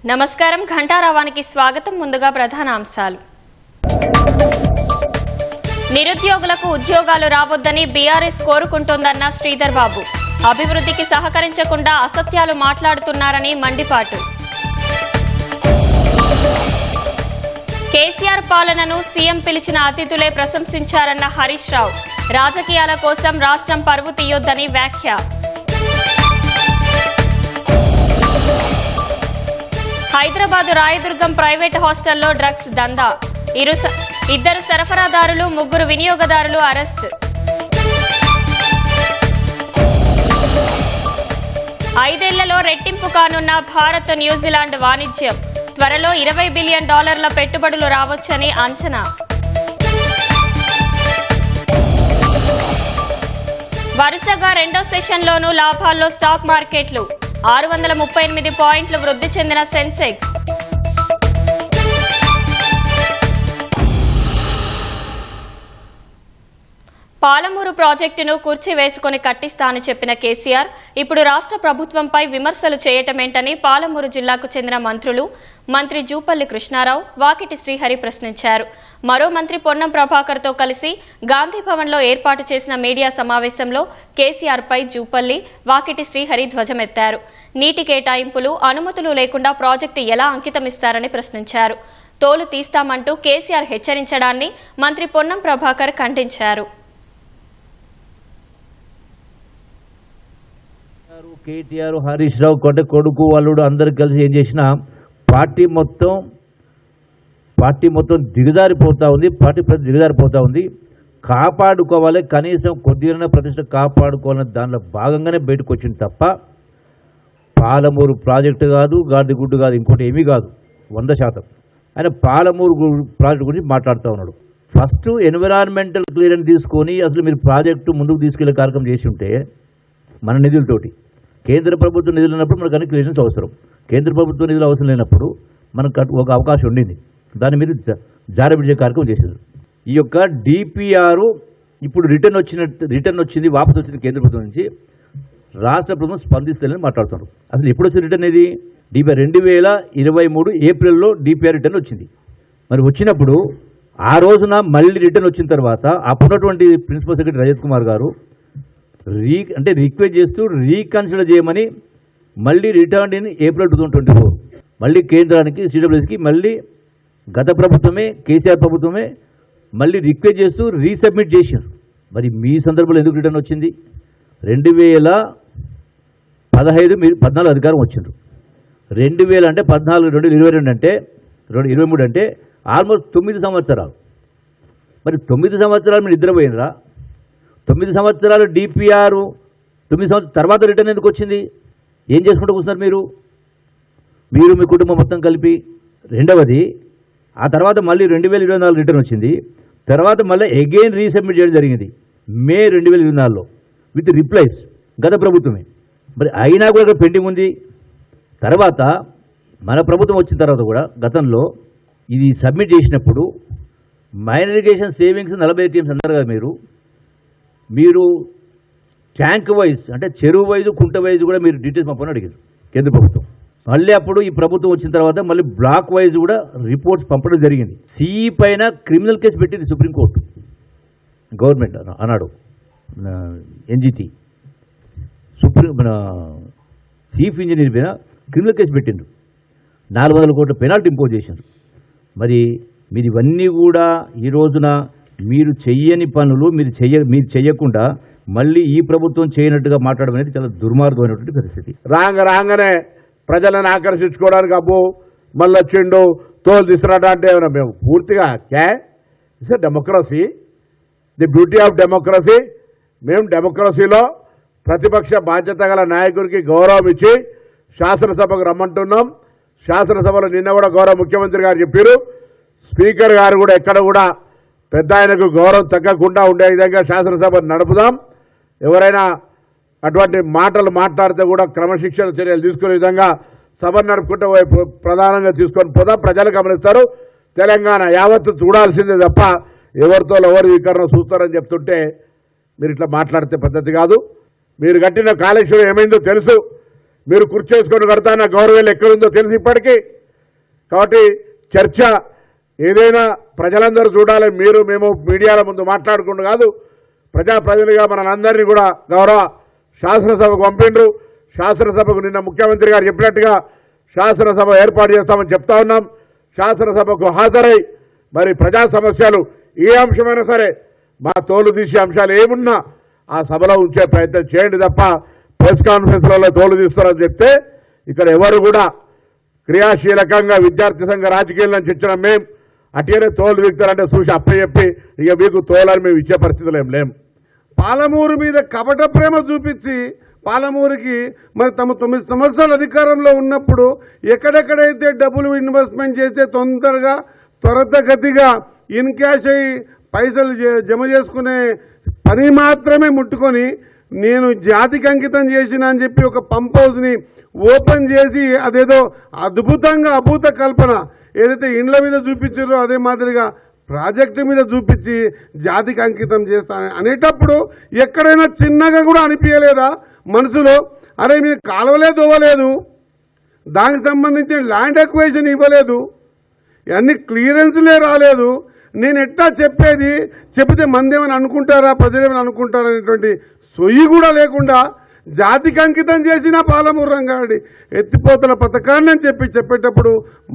నమస్కారం ఘంటారావానికి స్వాగతం. ముందుగా ప్రధాన అంశాలు. నిరుద్యోగులకు ఉద్యోగాలు రావొద్దని బీఆర్ఎస్ కోరుకుంటోందన్న శ్రీధర్ బాబు. అభివృద్ధికి సహకరించకుండా అసత్యాలు మాట్లాడుతున్నారని మండిపాటు. కేసీఆర్ పాలనను సీఎం పిలిచిన అతిథులే ప్రశంసించారన్న హరీష్ రావు. రాజకీయాల కోసం రాష్ట్రం పరువు తీయొద్దని వ్యాఖ్య. హైదరాబాద్ రాయదుర్గం ప్రైవేట్ హాస్టల్లో డ్రగ్స్ దందా. ఇద్దరు సరఫరాదారులు, 3 వినియోగదారులు అరెస్ట్. ఐదేళ్లలో రెట్టింపు కానున్న భారత్ న్యూజిలాండ్ వాణిజ్యం. త్వరలో $20 బిలియన్ పెట్టుబడులు రావచ్చని అంచనా. వరుసగా రెండో సెషన్లోనూ లాభాల్లో స్టాక్ మార్కెట్లు. 638 పాయింట్లు వృద్ధి చెందిన సెన్సెక్స్. పాలమూరు ప్రాజెక్టును కూర్చివేసుకుని కట్టిస్తా అని చెప్పిన కేసీఆర్ ఇప్పుడు రాష్ట్ర ప్రభుత్వంపై విమర్శలు చేయటమేంటని పాలమూరు జిల్లాకు చెందిన మంత్రి జూపల్లి కృష్ణారావు, వాకిటి శ్రీహరి ప్రశ్నించారు. మరో మంత్రి పొన్నం ప్రభాకర్ తో కలిసి గాంధీభవన్లో ఏర్పాటు చేసిన మీడియా సమావేశంలో కేసీఆర్ పై జూపల్లి, వాకిటి శ్రీహరి ధ్వజమెత్తారు. నీటి కేటాయింపులు, అనుమతులు లేకుండా ప్రాజెక్టు ఎలా అంకితమిస్తారని ప్రశ్నించారు. తోలు తీస్తామంటూ కేసీఆర్ హెచ్చరించడాన్ని మంత్రి పొన్నం ప్రభాకర్ ఖండించారు. కేటీఆర్, హరీష్ రావు కొడుకు అల్లుడు అందరు కలిసి ఏం చేసినా పార్టీ మొత్తం దిగజారిపోతూ ఉంది. పార్టీ దిగజారిపోతూ ఉంది. కాపాడుకోవాలి, కనీసం కొద్దిగా ప్రతిష్ట కాపాడుకోవాలని దానిలో భాగంగానే బయటకు వచ్చింది తప్ప పాలమూరు ప్రాజెక్టు కాదు, గాడిగుడ్డు కాదు, ఇంకోటి ఏమీ కాదు. 100% ఆయన పాలమూరు ప్రాజెక్టు గురించి మాట్లాడుతూ ఉన్నాడు. ఫస్ట్ ఎన్విరాన్మెంటల్ క్లియరెన్స్ తీసుకొని అసలు మీరు ప్రాజెక్టు ముందుకు తీసుకెళ్లే కార్యక్రమం చేసి ఉంటే మన నిధులతోటి, కేంద్ర ప్రభుత్వ నిధులు ఉన్నప్పుడు మనకు అన్ని క్లియరెన్స్ అవసరం. కేంద్ర ప్రభుత్వ నిధులు అవసరం లేనప్పుడు మనకు ఒక అవకాశం ఉండింది. దాని మీద జారబిడ్డే కార్యక్రమం చేశారు. ఈ యొక్క డిపిఆర్ ఇప్పుడు రిటర్న్ వచ్చింది, వాపసు వచ్చింది కేంద్ర ప్రభుత్వం నుంచి. రాష్ట్ర ప్రభుత్వం స్పందిస్తలేని మాట్లాడుతున్నారు. అసలు ఎప్పుడు వచ్చిన రిటర్న్ ఇది? 2023 ఏప్రిల్లో డిపిఆర్ రిటర్న్ వచ్చింది. మరి వచ్చినప్పుడు ఆ రోజున మళ్ళీ రిటర్న్ వచ్చిన తర్వాత అప్పుడున్నటువంటి ప్రిన్సిపల్ సెక్రటరీ రజత్ కుమార్ గారు రిక్వెస్ట్ చేస్తూ రీకన్సిడర్ చేయమని మళ్ళీ రిటర్న్ ఇన్ ఏప్రిల్ 2024 మళ్ళీ కేంద్రానికి, సిడబ్ల్యూఎస్కి మళ్ళీ గత ప్రభుత్వమే, కేసీఆర్ ప్రభుత్వమే మళ్ళీ రిక్వెస్ట్ చేస్తూ రీసబ్మిట్ చేశారు. మరి మీ సందర్భంలో ఎందుకు రిటర్న్ వచ్చింది? 2014 అధికారం వచ్చిండ్రు. 2000 అంటే 14, 2022 అంటే 2023 అంటే ఆల్మోస్ట్ 9 సంవత్సరాలు. మరి 9 సంవత్సరాలు మీరు నిద్రపోయినరా? 9 సంవత్సరాలు డిపిఆర్ 9 సంవత్సరాల తర్వాత రిటర్న్ ఎందుకు వచ్చింది? ఏం చేసుకుంటూ కూర్చున్నారు మీరు మీ కుటుంబం మొత్తం కలిపి? రెండవది, ఆ తర్వాత మళ్ళీ 2024 రిటర్న్ వచ్చింది. తర్వాత మళ్ళీ అగైన్ రీసబ్మిట్ చేయడం జరిగింది మే 2024లో విత్ రిప్లైస్, గత ప్రభుత్వమే. మరి అయినా కూడా పెండింగ్ ఉంది. తర్వాత మన ప్రభుత్వం వచ్చిన తర్వాత కూడా గతంలో ఇది సబ్మిట్ చేసినప్పుడు మైనర్ ఇరిగేషన్ సేవింగ్స్ 40 టీమ్స్ అన్నారు కదా మీరు ట్యాంక్ వైజ్ అంటే చెరువు వైజ్, కుంట వైజ్ కూడా మీరు డీటెయిల్స్ పంపని అడిగారు కేంద్ర ప్రభుత్వం. మళ్ళీ అప్పుడు ఈ ప్రభుత్వం వచ్చిన తర్వాత మళ్ళీ బ్లాక్ వైజ్ కూడా రిపోర్ట్స్ పంపడం జరిగింది. సిఈ పైన క్రిమినల్ కేసు పెట్టింది సుప్రీంకోర్టు, గవర్నమెంట్ అన్నాడు. ఎన్జిటి మన చీఫ్ ఇంజనీర్ పైన క్రిమినల్ కేసు పెట్టిండ్రు. 400 కోట్ల పెనాల్టీ ఇంపోజ్ చేశారు. మరి మీరు ఇవన్నీ కూడా ఈ రోజున మీరు చెయ్యని పనులు మీరు చెయ్యకుండా మళ్ళీ ఈ ప్రభుత్వం చేయనట్టుగా మాట్లాడడం అనేది చాలా దుర్మార్గమైనటువంటి పరిస్థితి. రాగానే ప్రజలను ఆకర్షించుకోవడానికి అబ్బో మళ్ళీ వచ్చిండు తోలు తీసుకురావడం అంటే ఏమన్నా మేము పూర్తిగా it's democracy, the beauty of democracy. మేము డెమోక్రసీలో ప్రతిపక్ష బాధ్యత గల నాయకుడికి గౌరవం ఇచ్చి శాసనసభకు రమ్మంటున్నాం. శాసనసభలో నిన్న కూడా గౌరవ ముఖ్యమంత్రి గారు చెప్పారు. స్పీకర్ గారు కూడా ఎక్కడ కూడా పెద్ద ఆయనకు గౌరవం తగ్గకుండా ఉండే విధంగా శాసనసభ నడుపుదాం. ఎవరైనా అటువంటి మాటలు మాట్లాడితే కూడా క్రమశిక్షణ చర్యలు తీసుకునే విధంగా సభను నడుపుకుంటూ ప్రధానంగా తీసుకొని పోదాం. ప్రజలు గమనిస్తారు. తెలంగాణ యావత్తు చూడాల్సిందే తప్ప ఎవరితో ఎవరు వికరణ చూస్తారని చెప్తుంటే మీరు ఇట్లా మాట్లాడితే పద్ధతి కాదు. మీరు కట్టిన కాళేశ్వరం ఏమైందో తెలుసు. మీరు కుర్చేసుకొని కడతాన గౌరవం ఎక్కడుందో తెలిసి ఇప్పటికీ. కాబట్టి చర్చ ఏదైనా ప్రజలందరూ చూడాలి. మీరు మేము మీడియాల ముందు మాట్లాడుకుంటూ కాదు, ప్రజాప్రతినిధిగా మనందరినీ కూడా గౌరవ శాసనసభకు పంపిండ్రు. శాసనసభకు నిన్న ముఖ్యమంత్రి గారు చెప్పినట్టుగా శాసనసభ ఏర్పాటు చేస్తామని చెప్తా ఉన్నాం. శాసనసభకు హాజరై మరి ప్రజా సమస్యలు ఏ అంశమైనా సరే, మా తోలు తీసే అంశాలు ఏమున్నా ఆ సభలో ఉంచే ప్రయత్నం చేయండి తప్ప ప్రెస్ కాన్ఫరెన్స్లలో తోలు తీస్తారని చెప్తే ఇక్కడ ఎవరు కూడా క్రియాశీలకంగా విద్యార్థి సంఘ రాజకీయాల నుంచి వచ్చిన మేము అటుగానే తోలు వీగుతారంటే చూసి అప్పచెప్పి ఇక మీకు తోలని మేము ఇచ్చే పరిస్థితులు ఏం లేం. పాలమూరు మీద కపట ప్రేమ చూపించి పాలమూరుకి మరి తమ 9 సంవత్సరాల అధికారంలో ఉన్నప్పుడు ఎక్కడెక్కడైతే డబ్బులు ఇన్వెస్ట్మెంట్ చేస్తే తొందరగా త్వరితగతిగా ఇన్ క్యాష్ అయ్యి పైసలు జమ చేసుకునే పని మాత్రమే ముట్టుకొని నేను జాతికి అంకితం చేసిన అని చెప్పి ఒక పంప్ హౌస్ని ఓపెన్ చేసి అదేదో అద్భుతంగా అభూత కల్పన ఏదైతే ఇండ్ల మీద చూపించారో అదే మాదిరిగా ప్రాజెక్టు మీద చూపించి జాతికి అంకితం చేస్తానని అనేటప్పుడు ఎక్కడైనా చిన్నగా కూడా అనిపించలేదా మనసులో? అరే మీరు కాలువలే దోవలేదు, దానికి సంబంధించిన ల్యాండ్ ఎక్వేషన్ ఇవ్వలేదు, అన్ని క్లియరెన్స్లే రాలేదు, నేను ఎట్టా చెప్పేది, చెబితే మంది ఏమని అనుకుంటారా, ప్రజలేమని అనుకుంటారా అనేటువంటి సొయ్యి కూడా లేకుండా జాతికి అంకితం చేసిన పాలమూరు రంగారెడ్డి ఎత్తిపోతల పథకాన్ని అని చెప్పేటప్పుడు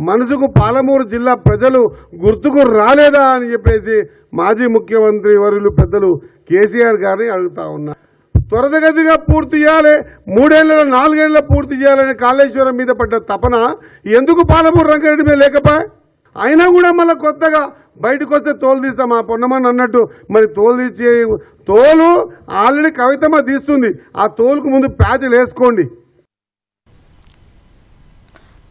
మనసుకు పాలమూరు జిల్లా ప్రజలు గుర్తుకు రాలేదా అని చెప్పేసి మాజీ ముఖ్యమంత్రి వర్యులు పెద్దలు కేసీఆర్ గారిని అడుగుతా ఉన్నా. త్వరితగతిగా పూర్తి చేయాలి, 3 ఏళ్ళ 4 ఏళ్ళ పూర్తి చేయాలని కాళేశ్వరం మీద పడ్డ తపన ఎందుకు పాలమూరు రంగారెడ్డి మీద లేకపోయా? అయినా కూడా మళ్ళీ కొత్తగా బయటకు వస్తే తోలు తీస్తాం ఆ పొన్నమని అన్నట్టు మరి తోలు ఆల్రెడీ కవితమ్మ తీస్తుంది, ఆ తోలుకు ముందు ప్యాచ్లు వేసుకోండి.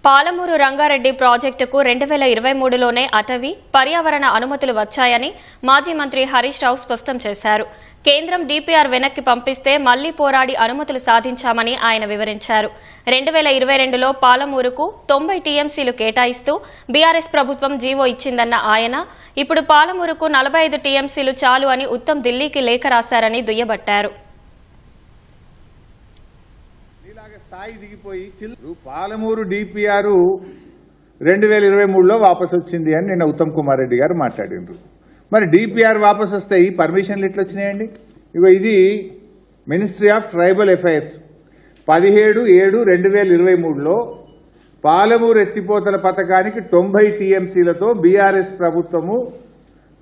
పాలమూరు రంగారెడ్డి ప్రాజెక్టుకు 2023లోనే అటవీ పర్యావరణ అనుమతులు వచ్చాయని మాజీ మంత్రి హరీష్ రావు స్పష్టం చేశారు. కేంద్రం డీపీఆర్ వెనక్కి పంపిస్తే మళ్లీ పోరాడి అనుమతులు సాధించామని ఆయన వివరించారు. 2022లో పాలమూరుకు 90 టీఎంసీలు కేటాయిస్తూ బీఆర్ఎస్ ప్రభుత్వం జీవో ఇచ్చిందన్న ఆయన ఇప్పుడు పాలమూరుకు 45 టీఎంసీలు చాలు అని ఉత్తమ్ ఢిల్లీకి లేఖ రాశారని దుయ్యబట్టారు. స్థాయి దిగిపోయి పాలమూరు డిపిఆర్ 2023లో వాపసు వచ్చింది అని నిన్న ఉత్తమ్ కుమార్ రెడ్డి గారు మాట్లాడినారు. మరి డిపిఆర్ వాపసు వస్తే ఈ పర్మిషన్లు ఎట్లా వచ్చినాయండి? ఇగో ఇది మినిస్ట్రీ ఆఫ్ ట్రైబల్ అఫైర్స్ 17/7/2023లో పాలమూరు ఎత్తిపోతల పథకానికి 90 టీఎంసీలతో బీఆర్ఎస్ ప్రభుత్వము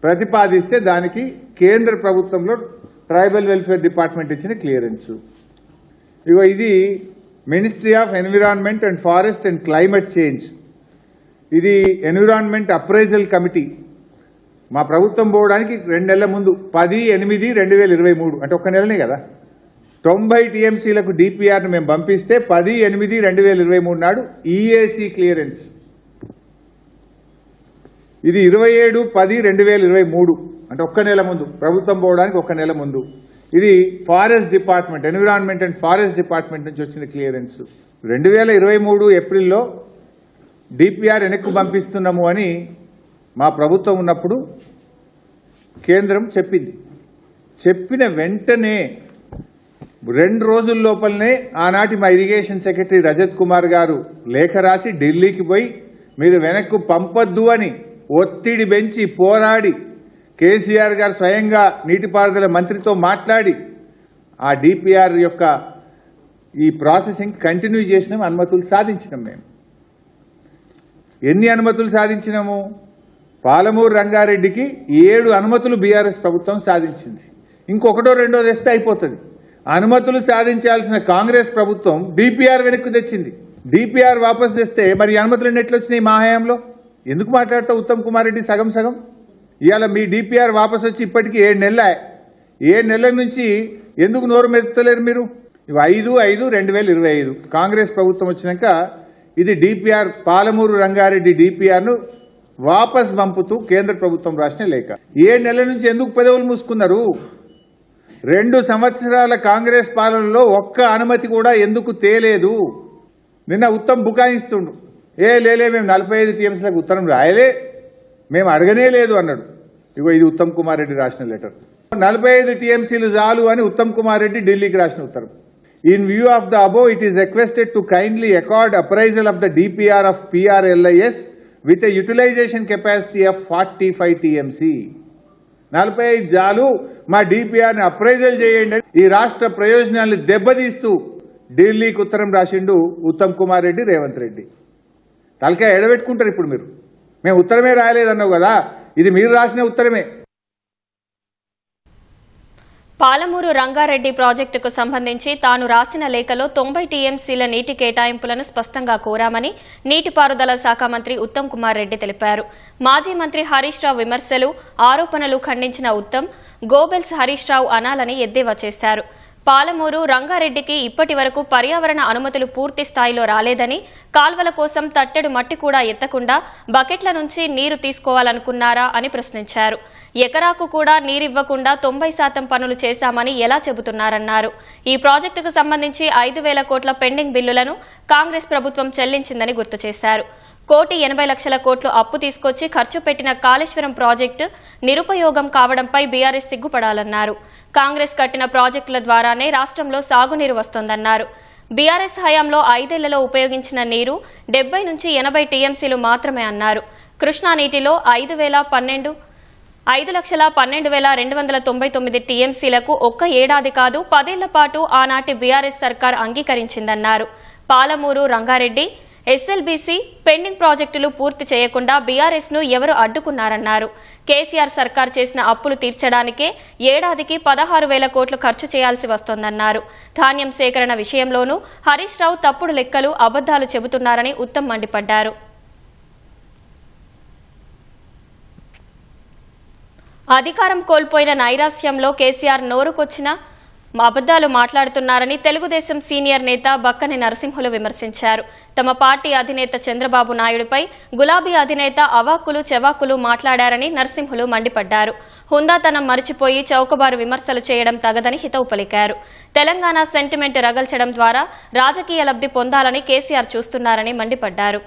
ప్రతిపాదిస్తే దానికి కేంద్ర ప్రభుత్వంలో ట్రైబల్ వెల్ఫేర్ డిపార్ట్మెంట్ ఇచ్చిన క్లియరెన్స్. ఇగో ఇది ministry of environment and forest and climate change, ఇది ఎన్విరాన్మెంట్ అప్రైజల్ కమిటీ మా ప్రభుత్వం పోవడానికి 2 నెలల ముందు 10/8/2023 అంటే ఒక్క నెలనే కదా 90 టీఎంసీలకు డిపిఆర్ను మేము పంపిస్తే 10/8/2023 నాడు ఈఏసీ క్లియరెన్స్. ఇది 27/10/2023 అంటే ఒక్క నెల ముందు, ప్రభుత్వం పోవడానికి 1 నెల ముందు. ఇది forest department, environment and forest department నుంచి వచ్చిన క్లియరెన్స్. 2023 ఏప్రిల్లో డిపిఆర్ వెనక్కు పంపిస్తున్నాము అని మా ప్రభుత్వం ఉన్నప్పుడు కేంద్రం చెప్పింది. చెప్పిన వెంటనే 2 రోజుల లోపలనే ఆనాటి మా ఇరిగేషన్ సెక్రటరీ రజత్ కుమార్ గారు లేఖ రాసి ఢిల్లీకి పోయి మీరు వెనక్కు పంపొద్దు అని ఒత్తిడి పెంచి పోరాడి కేసీఆర్ గారు స్వయంగా నీటిపారుదల మంత్రితో మాట్లాడి ఆ డిపిఆర్ యొక్క ఈ ప్రాసెసింగ్ కంటిన్యూ చేసినాం, అనుమతులు సాధించినాం. మేము ఎన్ని అనుమతులు సాధించినాము? పాలమూరు రంగారెడ్డికి 7 అనుమతులు బీఆర్ఎస్ ప్రభుత్వం సాధించింది. ఇంకొకటో రెండో తెస్తే అయిపోతుంది. అనుమతులు సాధించాల్సిన కాంగ్రెస్ ప్రభుత్వం డిపిఆర్ వెనక్కు తెచ్చింది. డిపిఆర్ వాపసు తెస్తే మరి అనుమతులు ఎట్లా వచ్చినాయి మా హయాంలో? ఎందుకు మాట్లాడతావు ఉత్తమ్ కుమార్ రెడ్డి సగం సగం? ఇవాళ మీ డిపిఆర్ వాపసు వచ్చి ఇప్పటికీ 7 నెలల 7 నెలల నుంచి ఎందుకు నోరు మెత్తలేరు మీరు? 5/5/2025 కాంగ్రెస్ ప్రభుత్వం వచ్చినాక ఇది డిపిఆర్ పాలమూరు రంగారెడ్డి డిపిఆర్ను వాపస్ పంపుతూ కేంద్ర ప్రభుత్వం రాసిన లేఖ. 7 నెలల నుంచి ఎందుకు పెదవులు మూసుకున్నారు? 2 సంవత్సరాల కాంగ్రెస్ పాలనలో ఒక్క అనుమతి కూడా ఎందుకు తేలేదు? నిన్న ఉత్తమ్ బుకాయిస్తుండు, లేలే మేము 45 టీఎంసీలకు ఉత్తరం రాయలే, మేము అడగనే లేదు అన్నాడు. ఇగో ఇది ఉత్తమ్ కుమార్ రెడ్డి రాసిన లెటర్. 45 టీఎంసీలు చాలు అని ఉత్తమ్ కుమార్ రెడ్డి ఢిల్లీకి రాసిన ఉత్తరం. In view of the above, it is requested to kindly accord appraisal of the DPR of PRLIS with a utilization capacity of 45 TMC. 45 జాలు మా డిపిఆర్ని అప్రైజల్ చేయండి. ఈ రాష్ట్ర ప్రయోజనాలను దెబ్బతీస్తూ ఢిల్లీకి ఉత్తరం రాసిండు ఉత్తమ్ కుమార్ రెడ్డి, రేవంత్ రెడ్డి. తలకాయ ఎడబెట్టుకుంటారు ఇప్పుడు మీరు. మేము ఉత్తరమే రాయలేదన్నావు కదా, ఇది మీరు రాసిన ఉత్తరమే. పాలమూరు రంగారెడ్డి ప్రాజెక్టుకు సంబంధించి తాను రాసిన లేఖలో 90 టీఎంసీల నీటి కేటాయింపులను స్పష్టంగా కోరామని నీటిపారుదల శాఖ మంత్రి ఉత్తమ్ కుమార్ రెడ్డి తెలిపారు. మాజీ మంత్రి హరీష్ రావు విమర్శలు, ఆరోపణలు ఖండించిన ఉత్తమ్ గోబెల్స్ హరీష్ రావు అనాలని ఎద్దేవా చేశారు. పాలమూరు రంగారెడ్డికి ఇప్పటి వరకు పర్యావరణ అనుమతులు పూర్తి స్థాయిలో రాలేదని, కాల్వల కోసం తట్టెడు మట్టి కూడా ఎత్తకుండా బకెట్ల నుంచి నీరు తీసుకోవాలనుకున్నారా అని ప్రశ్నించారు. ఎకరాకు కూడా నీరివ్వకుండా 90% పనులు చేశామని ఎలా చెబుతున్నారన్నారు. ఈ ప్రాజెక్టుకు సంబంధించి 5,000 కోట్ల పెండింగ్ బిల్లులను కాంగ్రెస్ ప్రభుత్వం చెల్లించిందని గుర్తు చేశారు. 1,80,00,000 అప్పు తీసుకొచ్చి ఖర్చు పెట్టిన కాళేశ్వరం ప్రాజెక్టు నిరుపయోగం కావడంపై బీఆర్ఎస్ సిగ్గుపడాలన్నారు. కాంగ్రెస్ కట్టిన ప్రాజెక్టుల ద్వారానే రాష్ట్రంలో సాగునీరు వస్తోందన్నారు. బీఆర్ఎస్ హయాంలో 5 ఏళ్లలో ఉపయోగించిన నీరు 70 నుంచి 80 టీఎంసీలు మాత్రమే అన్నారు. కృష్ణా నీటిలో 5,12,299 టీఎంసీలకు ఒక్క ఏడాది కాదు 10 ఏళ్ల పాటు ఆనాటి బీఆర్ఎస్ సర్కార్ అంగీకరించిందన్నారు. పాలమూరు రంగారెడ్డి ఎస్ఎల్బీసీ పెండింగ్ ప్రాజెక్టులు పూర్తి చేయకుండా బీఆర్ఎస్ ను ఎవరు అడ్డుకున్నారన్నారు. కేసీఆర్ సర్కార్ చేసిన అప్పులు తీర్చడానికే ఏడాదికి 16,000 కోట్లు ఖర్చు చేయాల్సి వస్తోందన్నారు. ధాన్యం సేకరణ విషయంలోనూ హరీష్ రావు తప్పుడు లెక్కలు, అబద్దాలు చెబుతున్నారని ఉత్తమ్ మండిపడ్డారు. అధికారం కోల్పోయిన నైరాశ్యంలో కేసీఆర్ నోరుకొచ్చిన అబద్దాలు మాట్లాడుతున్నారని తెలుగుదేశం సీనియర్ నేత బక్కని నరసింహులు విమర్శించారు. తమ పార్టీ అధినేత చంద్రబాబు నాయుడుపై గులాబీ అధినేత అవాక్కులు చెవాకులు మాట్లాడారని నరసింహులు మండిపడ్డారు. హుందాతనం మరిచిపోయి చౌకబారు విమర్శలు చేయడం తగదని హితవు పలికారు. తెలంగాణ సెంటిమెంట్ రగల్చడం ద్వారా రాజకీయ లబ్ధి పొందాలని కేసీఆర్ చూస్తున్నారని మండిపడ్డారు.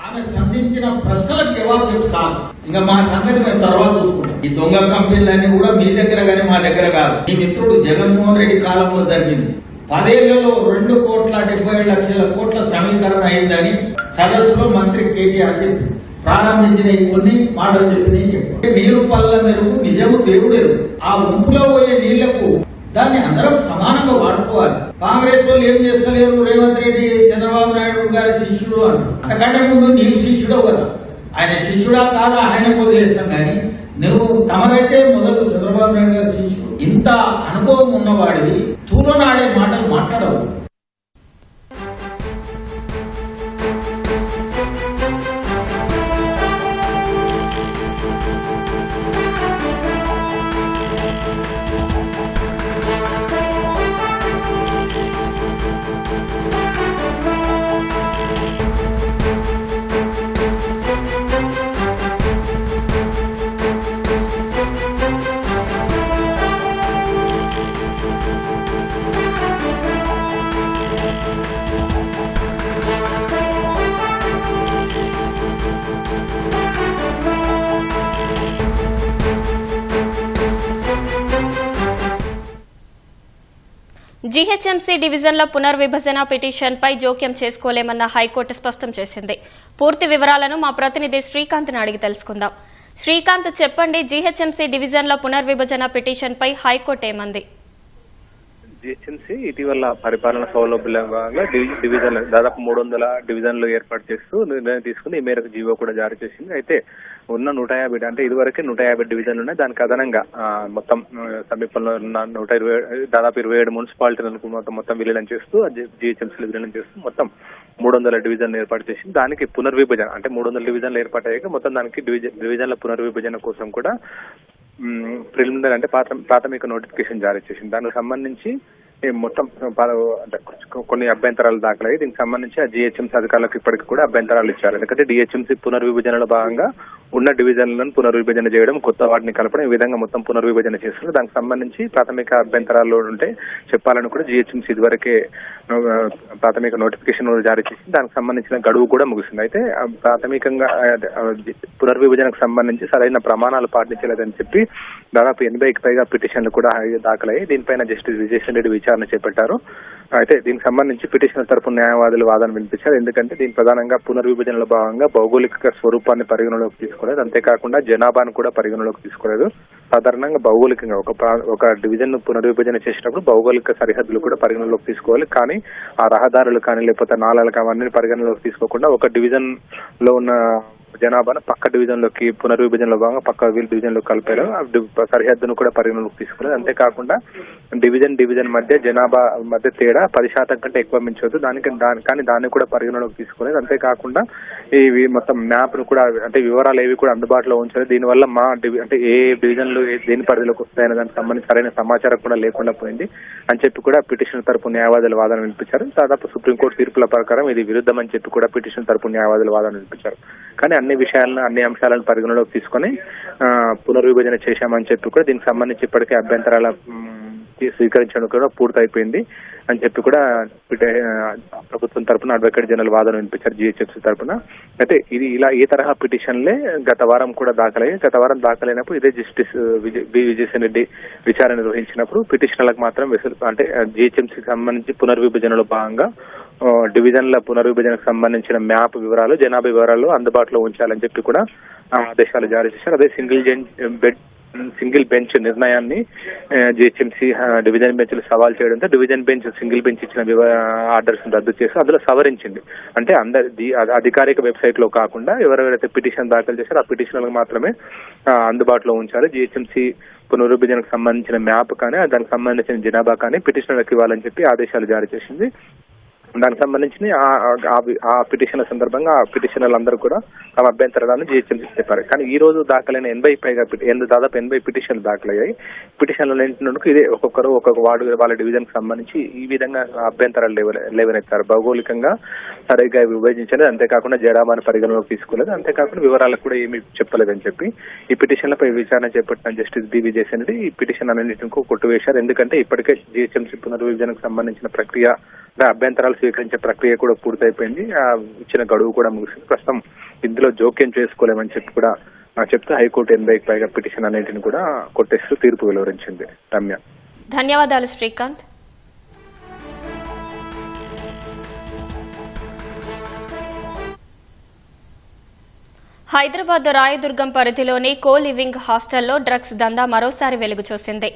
ఆమె సంధించిన ప్రశ్నలకు జవాబు చెప్పు సార్. ఇంకా మా సంగతి మేము తర్వాత చూసుకుంటాం. ఈ దొంగ కంపెనీలన్నీ కూడా మీ దగ్గర కానీ మా దగ్గర కాదు. మీ మిత్రుడు జగన్మోహన్ రెడ్డి కాలంలో జరిగింది. 10 ఏళ్లలో 2,77,00,000 సమీకరణ అయిందని సదస్సులో మంత్రి కేటీఆర్ చెప్పి ప్రారంభించిన కొన్ని మాటలు చెప్పినాయి. నీరు పల్ల మెరుగు నిజము దేవుడు ఎరుగు. ఆ వంపులో పోయే నీళ్లకు దాన్ని అందరం సమానంగా వాడుకోవాలి. కాంగ్రెస్ వాళ్ళు ఏం చేస్తలేరు, రేవంత్ రెడ్డి చంద్రబాబు నాయుడు గారి శిష్యుడు అంటారు. అంతకంటే ముందు నీవు శిష్యుడు కదా, ఆయన శిష్యుడా కాదా ఆయన వదిలేస్తాం. కానీ నువ్వు తమరైతే మొదలు చంద్రబాబు నాయుడు గారి శిష్యుడు. ఇంత అనుభవం ఉన్నవాడివి తూలనాడే మాటలు మాట్లాడవు. జీహెచ్ఎంసీ డివిజన్ల పునర్విభజన పిటిషన్పై జోక్యం చేసుకోలేమన్న హైకోర్టు స్పష్టం చేసింది. పూర్తి వివరాలను మా ప్రతినిధి శ్రీకాంత్ను అడిగి తెలుసుకుందాం. శ్రీకాంత్, చెప్పండి, జీహెచ్ఎంసీ డివిజన్ల పునర్విభజన పిటిషన్పై హైకోర్టు ఏమంది? జీహెచ్ఎంసీ ఇటీవల పరిపాలన సౌలభ్యంగా డివిజన్ దాదాపు 300 డివిజన్లు ఏర్పాటు చేస్తూ నిర్ణయం తీసుకుని ఈ మేరకు జీవో కూడా జారీ చేసింది. అయితే ఉన్న 150 అంటే ఇదివరకే 150 డివిజన్లు ఉన్నాయి. దానికి అదనంగా మొత్తం సమీపంలో ఉన్న 120 దాదాపు 27 మున్సిపాలిటీలకు మొత్తం విలీనం చేస్తూ జీహెచ్ఎంసీలు విలీనం చేస్తూ మొత్తం 300 డివిజన్లు ఏర్పాటు చేసింది. దానికి పునర్విభజన అంటే 300 డివిజన్లు ఏర్పాటు అయ్యాక మొత్తం దానికి డివిజన్ల పునర్విభజన కోసం కూడా ప్రిలిమినరీ అంటే ప్రాథమిక నోటిఫికేషన్ జారీ చేసింది. దానికి సంబంధించి ఈ మొత్తం అంటే కొన్ని అభ్యంతరాలు దాఖలయ్యాయి. దీనికి సంబంధించి ఆ జిహెచ్ఎంసీ అధికారులకు ఇప్పటికి కూడా అభ్యంతరాలు ఇచ్చారు. ఎందుకంటే డిహెచ్ఎంసీ పునర్విభజనలో భాగంగా ఉన్న డివిజన్లను పునర్విభజన చేయడం, కొత్త వాటిని కలపడం, ఈ విధంగా మొత్తం పునర్విభజన చేస్తున్నారు. దానికి సంబంధించి ప్రాథమిక అభ్యంతరాలు ఉంటే చెప్పాలని కూడా జిహెచ్ఎంసీ ఇదివరకే ప్రాథమిక నోటిఫికేషన్ జారీ చేసింది. దానికి సంబంధించిన గడువు కూడా ముగిసింది. అయితే ప్రాథమికంగా పునర్విభజనకు సంబంధించి సరైన ప్రమాణాలు పాటించలేదని చెప్పి దాదాపు 80కి పైగా పిటిషన్లు కూడా దాఖలయ్యాయి. దీనిపైన జస్టిస్ విజయసేన్ రెడ్డి విచారణ చేపట్టారు. అయితే దీనికి సంబంధించి పిటిషనర్ తరపున న్యాయవాదులు వాదన వినిపించారు. ఎందుకంటే దీని ప్రధానంగా పునర్విభజనలో భాగంగా భౌగోళిక స్వరూపాన్ని పరిగణలోకి తీసుకోలేదు, అంతేకాకుండా జనాభాను కూడా పరిగణలోకి తీసుకోలేదు. సాధారణంగా భౌగోళికంగా ఒక డివిజన్ ను పునర్విభజన చేసినప్పుడు భౌగోళిక సరిహద్దులు కూడా పరిగణలోకి తీసుకోవాలి. కానీ ఆ రహదారులు కానీ లేకపోతే నాళాలు అవన్నీ పరిగణలోకి తీసుకోకుండా ఒక డివిజన్ లో ఉన్న జనాభాను పక్క డివిజన్ లోకి పునర్విభజనలో భాగంగా పక్క డివిజన్ లో కలిపారు. సరిహద్దును కూడా పరిగణలోకి తీసుకోలేదు. అంతేకాకుండా డివిజన్ మధ్య జనాభా మధ్య తేడా 10% కంటే ఎక్కువ మించవద్దు, కానీ దాన్ని కూడా పరిగణలోకి తీసుకోలేదు. అంతేకాకుండా ఇవి మొత్తం మ్యాప్ ను కూడా అంటే వివరాలు ఏవి కూడా అందుబాటులో ఉంచలేదు. దీనివల్ల అంటే ఏ డివిజన్లు దేని పరిధిలోకి వస్తాయనే దానికి సంబంధించి సరైన సమాచారం కూడా లేకుండా పోయింది అని చెప్పి కూడా పిటిషన్ తరపు న్యాయవాదులు వాదన వినిపించారు. దాదాపు సుప్రీంకోర్టు తీర్పుల ప్రకారం ఇది విరుద్ధం అని చెప్పి కూడా పిటిషన్ తరపు న్యాయవాదులు వాదన వినిపించారు. కానీ అన్ని అంశాలను పరిగణలోకి తీసుకొని పునర్విభజన చేశామని చెప్పి కూడా దీనికి సంబంధించి ఇప్పటికే అభ్యంతరాల స్వీకరించడం కూడా పూర్తయిపోయింది అని చెప్పి కూడా ప్రభుత్వం తరపున అడ్వకేట్ జనరల్ వాదన వినిపించారు జిహెచ్ఎంసీ తరపున. అయితే ఇది ఈ తరహా పిటిషన్లే గత వారం కూడా దాఖలయ్యాయి. గత వారం దాఖలైనప్పుడు ఇదే జస్టిస్ విజయసేన్ రెడ్డి విచారణ నిర్వహించినప్పుడు పిటిషనర్లకు మాత్రం అంటే జిహెచ్ఎంసీకి సంబంధించి పునర్విభజనలో భాగంగా డివిజన్ల పునర్విభజనకు సంబంధించిన మ్యాప్ వివరాలు, జనాభా వివరాలు అందుబాటులో ఉంచాలని చెప్పి కూడా ఆదేశాలు జారీ చేశారు. అదే సింగిల్ బెంచ్ నిర్ణయాన్ని జిహెచ్ఎంసీ డివిజన్ బెంచ్లు సవాల్ చేయడంతో డివిజన్ బెంచ్ సింగిల్ బెంచ్ ఇచ్చిన ఆర్డర్స్ రద్దు చేసి అందులో సవరించింది. అంటే అధికారిక వెబ్సైట్ లో కాకుండా ఎవరెవరైతే పిటిషన్ దాఖలు చేశారో ఆ పిటిషన్లకు మాత్రమే అందుబాటులో ఉంచాలి. జిహెచ్ఎంసీ పునర్విభజనకు సంబంధించిన మ్యాప్ కానీ దానికి సంబంధించిన జనాభా కానీ పిటిషనర్లకు ఇవ్వాలని చెప్పి ఆదేశాలు జారీ చేసింది. దానికి సంబంధించి ఆ పిటిషన్ల సందర్భంగా ఆ పిటిషనర్లందరూ కూడా తమ అభ్యంతరాలను జిహెచ్ఎంసీ చెప్పారు. కానీ ఈ రోజు దాఖలైన 80 పైగా దాదాపు 80 పిటిషన్లు దాఖలయ్యాయి. పిటిషన్లు ఇదే ఒక్కొక్కరు ఒక్కొక్క వార్డు వాళ్ళ డివిజన్ కి సంబంధించి ఈ విధంగా అభ్యంతరాలు లేవనెత్తారు. భౌగోళికంగా సరిగ్గా విభజించలేదు, అంతేకాకుండా జనాభాను పరిగణలోకి తీసుకోలేదు, అంతేకాకుండా వివరాలకు కూడా ఏమీ చెప్పలేదని చెప్పి ఈ పిటిషన్లపై విచారణ చేపట్టిన జస్టిస్ బి విజయసేన్ రెడ్డి ఈ పిటిషన్ అన్నింటినీ కొట్టువేశారు. ఎందుకంటే ఇప్పటికే జిహెచ్ఎంసీ పునర్విభజనకు సంబంధించిన ప్రక్రియ అభ్యంతరాలు స్వీకరించే ప్రక్రియ కూడా పూర్తయిపోయింది. ఇచ్చిన గడువు కూడా ముగిసింది. ప్రస్తుతం ఇందులో జోక్యం చేసుకోలేమని చెప్పి కూడా చెప్తే హైకోర్టు 80కి పైగా పిటిషన్ అన్నింటిని కూడా కొట్టేస్తూ తీర్పు వెలువరించింది. రమ్య, ధన్యవాదాలు శ్రీకాంత్. హైదరాబాద్ రాయదుర్గం పరిధిలోని కో లివింగ్ హాస్టల్లో డ్రగ్స్ దందా మరోసారి వెలుగు చూసింది.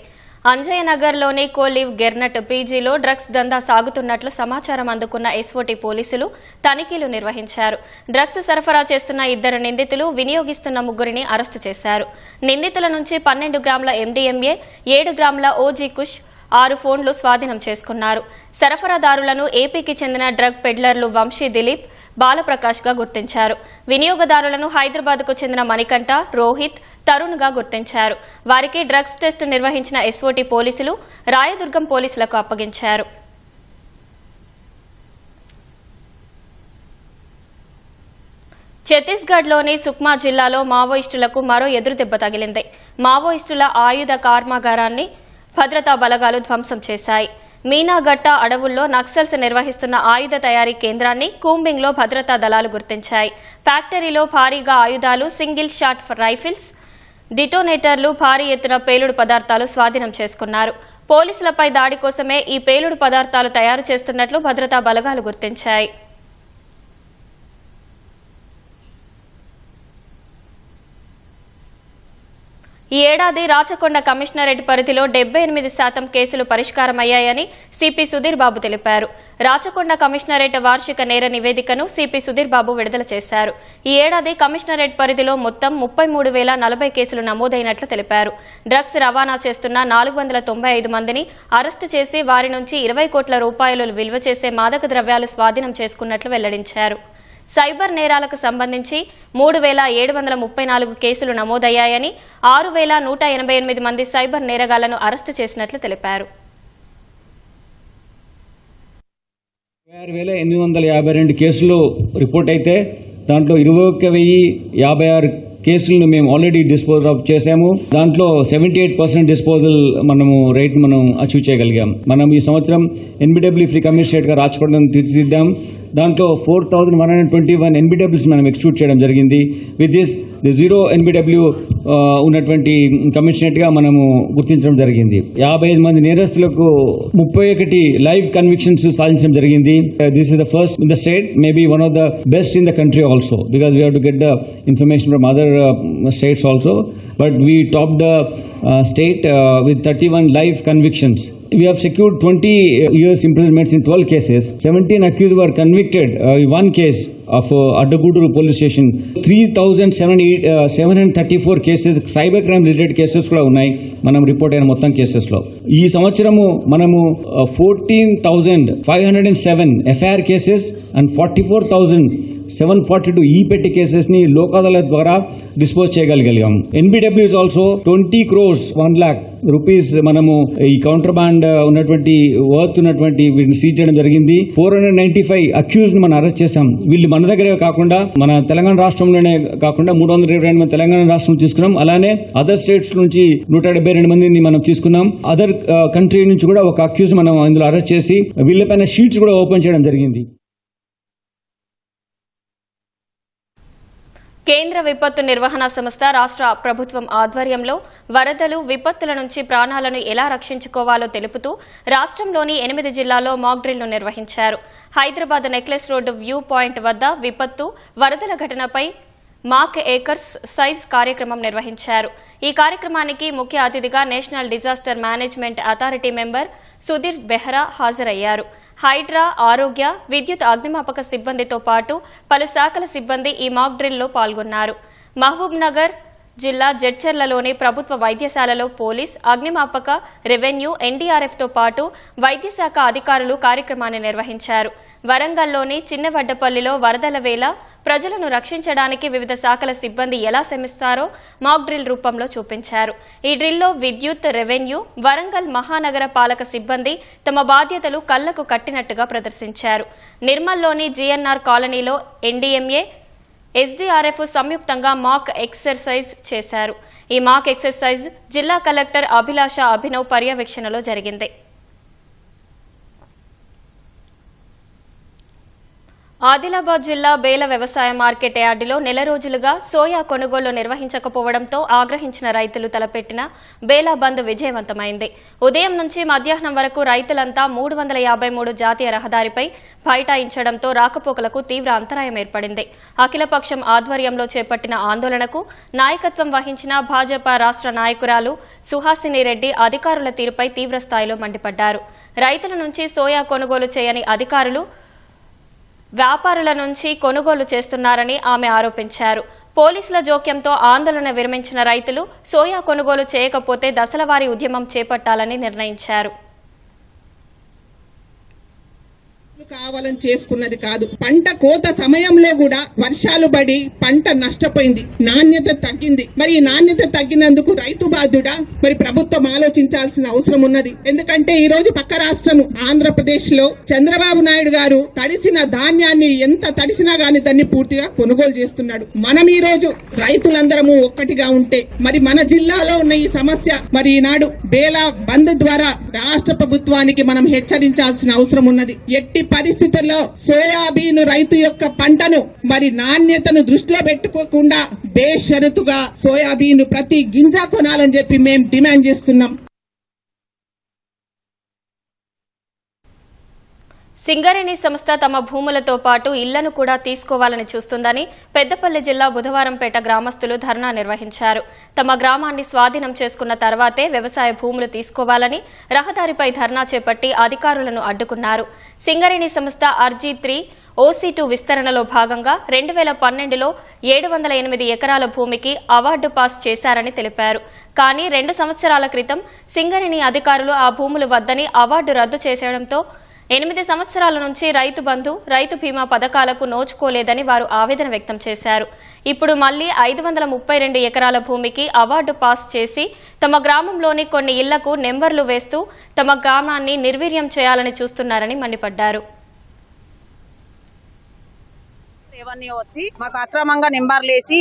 అంజయ్య నగర్లోని కోలివ్ గెర్నట్ పీజీలో డ్రగ్స్ దందా సాగుతున్నట్లు సమాచారం అందుకున్న ఎస్ఓటీ పోలీసులు తనిఖీలు నిర్వహించారు. డ్రగ్స్ సరఫరా చేస్తున్న 2 నిందితులు, వినియోగిస్తున్న 3 అరెస్టు చేశారు. నిందితుల నుంచి 12 గ్రాముల ఎండీఎంఏ, 7 గ్రాముల ఓజీ కుష్, 6 ఫోన్లు స్వాధీనం చేసుకున్నారు. సరఫరాదారులను ఏపీకి చెందిన డ్రగ్ పెడ్లర్లు వంశీ దిలీప్, బాలప్రకాష్ గా గుర్తించారు. వినియోగదారులను హైదరాబాద్ కు చెందిన మణికంఠ, రోహిత్, తరుణ్ గా గుర్తించారు. వారికి డ్రగ్స్ టెస్ట్ నిర్వహించిన ఎస్ఓటీ పోలీసులు రాయదుర్గం పోలీసులకు అప్పగించారు. ఛత్తీస్గఢ్లోని సుక్మా జిల్లాలో మావోయిస్టులకు మరో ఎదురుదెబ్బ తగిలింది. మావోయిస్టుల ఆయుధ కర్మాగారాన్ని భద్రతా బలగాలు ధ్వంసం చేశాయి. మీనాగట్ట అడవుల్లో నక్సల్స్ నిర్వహిస్తున్న ఆయుధ తయారీ కేంద్రాన్ని కూంబింగ్ లో భద్రతా దళాలు గుర్తించాయి. ఫ్యాక్టరీలో భారీగా ఆయుధాలు, సింగిల్ షాట్ రైఫిల్స్, డిటోనేటర్లు, భారీ ఎత్తున పేలుడు పదార్థాలు స్వాధీనం చేసుకున్నారు. పోలీసులపై దాడి కోసమే ఈ పేలుడు పదార్థాలు తయారు చేస్తున్నట్లు భద్రతా బలగాలు గుర్తించాయి. ఈ ఏడాది రాచకొండ కమిషనరేట్ పరిధిలో 78% కేసులు పరిష్కారమయ్యాయని సిపి సుధీర్ బాబు తెలిపారు. రాచకొండ కమిషనరేట్ వార్షిక నేర నివేదికను సిపి సుధీర్ బాబు విడుదల చేశారు. ఈ ఏడాది కమిషనరేట్ పరిధిలో మొత్తం 33,040 కేసులు నమోదైనట్లు తెలిపారు. డ్రగ్స్ రవాణా చేస్తున్న 495 మందిని అరెస్టు చేసి వారి నుంచి 20 కోట్ల రూపాయలు విలువ చేసే మాదక ద్రవ్యాలు స్వాధీనం చేసుకున్నట్లు వెల్లడించారు. సైబర్ నేరాలకు సంబంధించి 3,734 కేసులు నమోదయ్యాయని, 6,188 మంది సైబర్ నేరగాళ్లను అరెస్టు చేసినట్లు తెలిపారు. 61,852 కేసులు రిపోర్ట్ అయితే దాంట్లో 21,056 కేసులను మేము ఆల్రెడీ డిస్పోజ్ ఆఫ్ చేశాము. దాంట్లో 78% డిస్పోజల్ రేట్ మనం అచీవ్ చేయగలిగాం. మనం ఈ సంవత్సరం ఎన్బిడబ్ల్యూ ఫ్రీ కమిషనరేట్ గా రాచకొండను తీర్చిదిద్దాం. దాంట్లో 4,121 ఎన్బిడబ్ల్యూస్ మనం ఎక్స్క్యూట్ చేయడం జరిగింది. విత్ దిస్ జీరో ఎన్బిడబ్ల్యూ ఉన్నటువంటి కమిషనరేట్ గా మనము గుర్తించడం జరిగింది. 55 మంది నేరస్తులకు 31 లైవ్ కన్విక్షన్స్ సాధించడం జరిగింది. This is the first in the state, maybe one of the best in the country also, because we have to get the information from other states also, but we topped the state with 31 live convictions. We have secured 20 years imprisonments in 12 cases. 17 accused were convicted in one case of Addaguduru police station. 3,734 cases cyber crime related cases కూడా ఉన్నాయి మనం report అయిన మొత్తం cases లో. ఈ సంవత్సరము మనము 14,507 FIR cases and 44,742 e petty cases ని లోక్ అదాలత్ ద్వారా డిస్పోజ్ చేయగలిగాం. NBW is also 20 crores 1 lakh rupees మనము ఈ కౌంటర్ బాండ్ ఉన్నటువంటి వర్త్ ఉన్నటువంటి వీటిని సీజ్ చేయడం జరిగింది. 495 అక్యూజ్ మనం అరెస్ట్ చేశాం. వీళ్ళు మన దగ్గరే కాకుండా మన తెలంగాణ రాష్ట్రంలోనే కాకుండా 322 మంది తెలంగాణ రాష్ట్రం తీసుకున్నాం. అలానే అదర్ స్టేట్స్ నుంచి 172 మందిని మనం తీసుకున్నాం. అదర్ కంట్రీ నుంచి కూడా ఒక అక్యూజ్ మనం ఇందులో అరెస్ట్ చేసి వీళ్ళపైన షీట్స్ కూడా ఓపెన్ చేయడం జరిగింది. కేంద్ర విపత్తు నిర్వహణ సంస్థ రాష్ట్ర ప్రభుత్వం ఆధ్వర్యంలో వరదలు, విపత్తుల నుంచి ప్రాణాలను ఎలా రక్షించుకోవాలో తెలుపుతూ రాష్ట్రంలోని 8 జిల్లాల్లో మాక్ డ్రిల్ను నిర్వహించారు. Hyderabad necklace road view point వద్ద విపత్తు, వరదల ఘటనపై మాక్ ఏకర్స్ సైజ్ కార్యక్రమం నిర్వహించారు. ఈ కార్యక్రమానికి ముఖ్య అతిథిగా national disaster management authority member Sudheer Behra హాజరయ్యారు. హైడ్రా, ఆరోగ్య, విద్యుత్, అగ్నిమాపక సిబ్బందితో పాటు పలు శాఖల సిబ్బంది ఈ మాక్ డ్రిల్లో పాల్గొన్నారు. మహబూబ్ నగర్ జిల్లా జడ్చర్లలోని ప్రభుత్వ వైద్యశాలలో పోలీస్, అగ్నిమాపక, రెవెన్యూ, ఎన్డీఆర్ఎఫ్తో పాటు వైద్యశాఖ అధికారులు కార్యక్రమాన్ని నిర్వహించారు. వరంగల్లోని చిన్నవడ్డపల్లిలో వరదల వేళ ప్రజలను రక్షించడానికి వివిధ శాఖల సిబ్బంది ఎలా శ్రమిస్తారో మాక్ డ్రిల్ రూపంలో చూపించారు. ఈ డ్రిల్లో విద్యుత్, రెవెన్యూ, వరంగల్ మహానగర పాలక సిబ్బంది తమ బాధ్యతలు కళ్లకు కట్టినట్టుగా ప్రదర్శించారు. నిర్మల్లోని జీఎన్ఆర్ కాలనీలో ఎన్డీఎంఏ, ఎస్డీఆర్ఎఫ్ సంయుక్తంగా మాక్ ఎక్సర్సైజ్ చేశారు. ఈ మాక్ ఎక్సర్సైజ్ జిల్లా కలెక్టర్ అభిలాష అభినవ్ పర్యవేక్షణలో జరిగింది. ఆదిలాబాద్ జిల్లా బేల వ్యవసాయ మార్కెట్ యార్డులో నెల రోజులుగా సోయా కొనుగోలు నిర్వహించకపోవడంతో ఆగ్రహించిన రైతులు తలపెట్టిన బేలా బంద్ విజయవంతమైంది. ఉదయం నుంచి మధ్యాహ్నం వరకు రైతులంతా 353 జాతీయ రహదారిపై బైఠాయించడంతో రాకపోకలకు తీవ్ర అంతరాయం ఏర్పడింది. అఖిలపక్షం ఆధ్వర్యంలో చేపట్టిన ఆందోళనకు నాయకత్వం వహించిన భాజపా రాష్ట్ర నాయకురాలు సుహాసిని రెడ్డి అధికారుల తీరుపై తీవ్రస్థాయిలో మండిపడ్డారు. రైతుల నుంచి సోయా కొనుగోలు చేయని అధికారులు వ్యాపారుల నుంచి కొనుగోలు చేస్తున్నారని ఆమె ఆరోపించారు. పోలీసుల జోక్యంతో ఆందోళన విరమించిన రైతులు సోయా కొనుగోలు చేయకపోతే దశలవారీ ఉద్యమం చేపట్టాలని నిర్ణయించారు. కావాలని చేసుకున్నది కాదు. పంట కోత సమయంలో కూడా వర్షాలు పడి పంట నష్టపోయింది, నాణ్యత తగ్గింది. మరి ఈ నాణ్యత తగ్గినందుకు రైతు బాధ్యుడా? మరి ప్రభుత్వం ఆలోచించాల్సిన అవసరం ఉన్నది. ఎందుకంటే ఈ రోజు పక్క రాష్ట్రం ఆంధ్రప్రదేశ్ లో చంద్రబాబు నాయుడు గారు తడిసిన ధాన్యాన్ని ఎంత తడిసినా గానీ దాన్ని పూర్తిగా కొనుగోలు చేస్తున్నాడు. మనం ఈ రోజు రైతులందరము ఒక్కటిగా ఉంటే మరి మన జిల్లాలో ఉన్న ఈ సమస్య మరి ఈనాడు బేలా బంద్ ద్వారా రాష్ట్ర ప్రభుత్వానికి మనం హెచ్చరించాల్సిన అవసరం ఉన్నది. ఎట్టి పరిస్థితుల్లో సోయాబీన్ రైతు యొక్క పంటను మరి నాణ్యతను దృష్టిలో పెట్టుకోకుండా బేషరతుగా సోయాబీన్ ప్రతి గింజ కొనాలని చెప్పి మేము డిమాండ్ చేస్తున్నాం. సింగరేణి సంస్థ తమ భూములతో పాటు ఇళ్లను కూడా తీసుకోవాలని చూస్తుందని పెద్దపల్లి జిల్లా బుధవారంపేట గ్రామస్తులు ధర్నా నిర్వహించారు. తమ గ్రామాన్ని స్వాధీనం చేసుకున్న తర్వాతే వ్యవసాయ భూములు తీసుకోవాలని రహదారిపై ధర్నా చేపట్టి అధికారులను అడ్డుకున్నారు. సింగరేణి సంస్థ అర్జీ-3 OC2 విస్తరణలో భాగంగా 2012లో 708 ఎకరాల భూమికి అవార్డు పాస్ చేశారని తెలిపారు. కానీ 2 సంవత్సరాల క్రితం సింగరేణి అధికారులు ఆ భూములు వద్దని అవార్డు రద్దు చేసేయడంతో 8 సంవత్సరాల నుంచి రైతు బంధు, రైతు బీమా పథకాలకు నోచుకోలేదని వారు ఆవేదన వ్యక్తం చేశారు. ఇప్పుడు మళ్లీ 532 ఎకరాల భూమికి అవార్డు పాస్ చేసి తమ గ్రామంలోని కొన్ని ఇళ్లకు నెంబర్లు వేస్తూ తమ గ్రామాన్ని నిర్వీర్యం చేయాలని చూస్తున్నారని మండిపడ్డారు. రెవెన్యూ వచ్చి మాకు అక్రమంగా నింబర్లేసి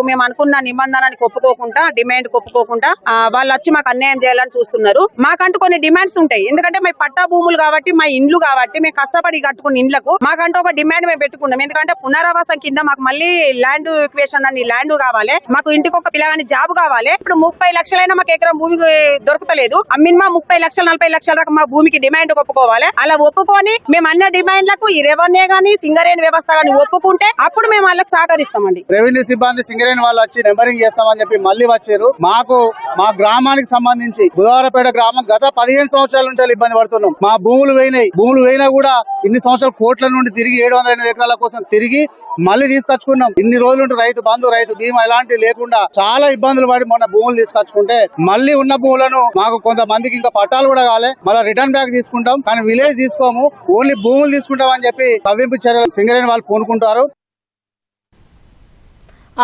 మేము అనుకున్న నిబంధనని ఒప్పుకోకుండా డిమాండ్ ఒప్పుకోకుండా వాళ్ళు వచ్చి మాకు అన్యాయం చేయాలని చూస్తున్నారు. మాకంటూ కొన్ని డిమాండ్స్ ఉంటాయి. ఎందుకంటే మేము పట్టా భూములు కాబట్టి మా ఇండ్లు కాబట్టి మేము కష్టపడి కట్టుకున్న ఇండ్లకు మాకంటూ ఒక డిమాండ్ మేము పెట్టుకున్నాం. ఎందుకంటే పునరావాసం కింద మాకు మళ్ళీ ల్యాండ్ ఈక్వేషన్ అని ల్యాండ్ కావాలి, మాకు ఇంటికి ఒక పిల్లగాని జాబ్ కావాలి. ఇప్పుడు 30 లక్షలైనా మాకు ఎకరం భూమి దొరకలేదు. మినిమం 30 లక్షలు 40 లక్షల దాకా మా భూమికి డిమాండ్ ఒప్పుకోవాలి. అలా ఒప్పుకొని మేము అన్న డిమాండ్లకు ఈ రెవెన్యూ గానీ సింగరేణి వ్యవస్థ గానీ ఒప్పుకుంటే అప్పుడు మేము వాళ్ళకి సహకరిస్తామండి. రెవెన్యూ సిబ్బంది సింగరేణి వాళ్ళు వచ్చి నెంబరింగ్ చేస్తామని చెప్పి మళ్ళీ వచ్చారు. మాకు మా గ్రామానికి సంబంధించి బుధవారపేట గ్రామం గత 15 సంవత్సరాల నుంచి ఇబ్బంది పడుతున్నాం. మా భూములు పోయినా కూడా ఇన్ని సంవత్సరాలు కోట్ల నుండి తిరిగి 708 ఎకరాల కోసం తిరిగి మళ్ళీ తీసుకొచ్చుకున్నాం. ఇన్ని రోజులు రైతు బంధు రైతు బీమా ఇలాంటివి లేకుండా చాలా ఇబ్బందులు పడి మొన్న భూములు తీసుకొచ్చుకుంటే మళ్ళీ ఉన్న భూములను మాకు కొంతమందికి ఇంకా పట్టాలు కూడా కాలే, మళ్ళీ రిటర్న్ బ్యాక్ తీసుకుంటాం. కానీ విలేజ్ తీసుకోము, ఓన్లీ భూములు తీసుకుంటాం అని చెప్పి కవ్వింపు చర్యలు సింగరేణి వాళ్ళు పూనుకుంటారు.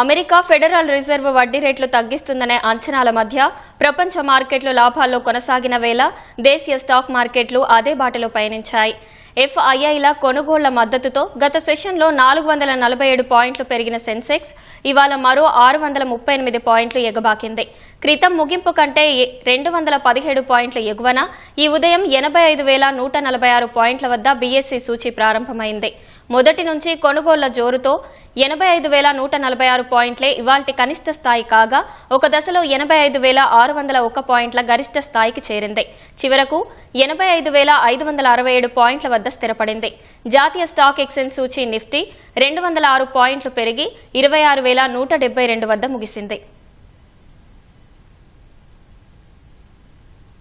అమెరికా ఫెడరల్ రిజర్వ్ వడ్డీ రేట్లు తగ్గిస్తుందనే అంచనాల మధ్య ప్రపంచ మార్కెట్లు లాభాల్లో కొనసాగిన వేళ దేశీయ స్టాక్ మార్కెట్లు అదే బాటలో పయనించాయి. FIIల కొనుగోళ్ల మద్దతుతో గత సెషన్లో 447 పాయింట్లు పెరిగిన సెన్సెక్స్ ఇవాళ మరో 638 పాయింట్లు ఎగబాకింది. క్రితం ముగింపు కంటే 217 పాయింట్ల ఎగువన ఈ ఉదయం 85,146 పాయింట్ల వద్ద BSE సూచీ ప్రారంభమైంది. మొదటి నుంచి కొనుగోళ్ల జోరుతో 85,146 పాయింట్లే ఇవాల్టి కనిష్ట స్థాయి కాగా ఒక దశలో 85,601 పాయింట్ల గరిష్ట స్థాయికి చేరింది. చివరకు 85,567 పాయింట్ల వద్ద స్థిరపడింది. జాతీయ స్టాక్ ఎక్స్చేంజ్ సూచీ నిఫ్టీ 206 పాయింట్లు పెరిగి 26,172 వద్ద ముగిసింది.